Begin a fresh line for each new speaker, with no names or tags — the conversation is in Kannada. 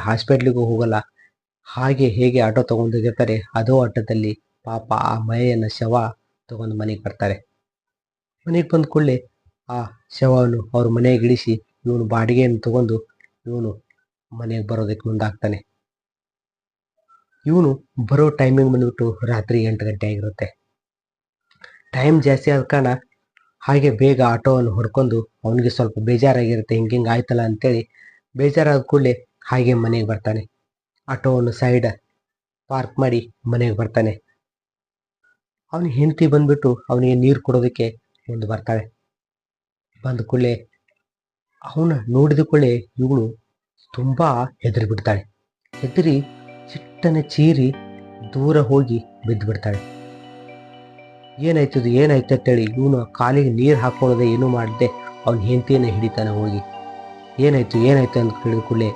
ಹಾಸ್ಪಿಟ್ಲಿಗೂ ಹೋಗಲ್ಲ. ಹಾಗೆ ಹೇಗೆ ಆಟೋ ತಗೊಂಡೋಗಿರ್ತಾರೆ, ಅದೋ ಆಟೋದಲ್ಲಿ ಪಾಪ ಆ ಮಹಿಳೆಯನ್ನ ಶವ ತಗೊಂಡು ಮನೆಗೆ ಬರ್ತಾರೆ. ಮನೆಗೆ ಬಂದ ಕೂಡಲೇ ಆ ಶವವನ್ನು ಅವ್ರ ಮನೆಗೆ ಇಳಿಸಿ ಇವನು ಬಾಡಿಗೆಯನ್ನು ತಗೊಂಡು ಇವನು ಮನೆಗೆ ಬರೋದಕ್ಕೆ ಮುಂದಾಗ್ತಾನೆ. ಇವನು ಬರೋ ಟೈಮಿಂಗ್ ಬಂದ್ಬಿಟ್ಟು ರಾತ್ರಿ 8 ಗಂಟೆ ಆಗಿರುತ್ತೆ. ಟೈಮ್ ಜಾಸ್ತಿ ಆದ ಕಾರಣ ಹಾಗೆ ಬೇಗ ಆಟೋವನ್ನು ಹೊಡ್ಕೊಂಡು, ಅವನಿಗೆ ಸ್ವಲ್ಪ ಬೇಜಾರಾಗಿರುತ್ತೆ, ಹಿಂಗೆ ಆಯ್ತಲ್ಲ ಅಂತೇಳಿ ಬೇಜಾರಾದ ಕೂಡಲೇ ಹಾಗೆ ಮನೆಗೆ ಬರ್ತಾನೆ. ಆಟೋವನ್ನು ಸೈಡ್ ಪಾರ್ಕ್ ಮಾಡಿ ಮನೆಗೆ ಬರ್ತಾನೆ. ಅವನ ಹೆಂಡತಿ ಬಂದ್ಬಿಟ್ಟು ಅವನಿಗೆ ನೀರು ಕೊಡೋದಕ್ಕೆ ಮುಂದೆ ಬರ್ತಾಳೆ. ಬಂದ ಕೂಡಲೇ ಅವನ ನೋಡಿದ ಕೂಡಲೇ ಇವಳು ತುಂಬ ಹೆದರಿ ಬಿಡ್ತಾಳೆ. ಹೆದರಿ ಚಿಟ್ಟನೆ ಚೀರಿ ದೂರ ಹೋಗಿ ಬಿದ್ದು ಬಿಡ್ತಾಳೆ. ಏನಾಯ್ತು ಅಂತೇಳಿ ಇವನು ಕಾಲಿಗೆ ನೀರು ಹಾಕೊಳ್ಳೋದೆ ಏನೂ ಮಾಡದೆ ಅವನ ಹೆಂಡತಿಯನ್ನು ಹಿಡಿತಾನೆ ಹೋಗಿ. ಏನಾಯ್ತು ಅಂತ ಕೇಳಿದ ಕೂಡಲೇ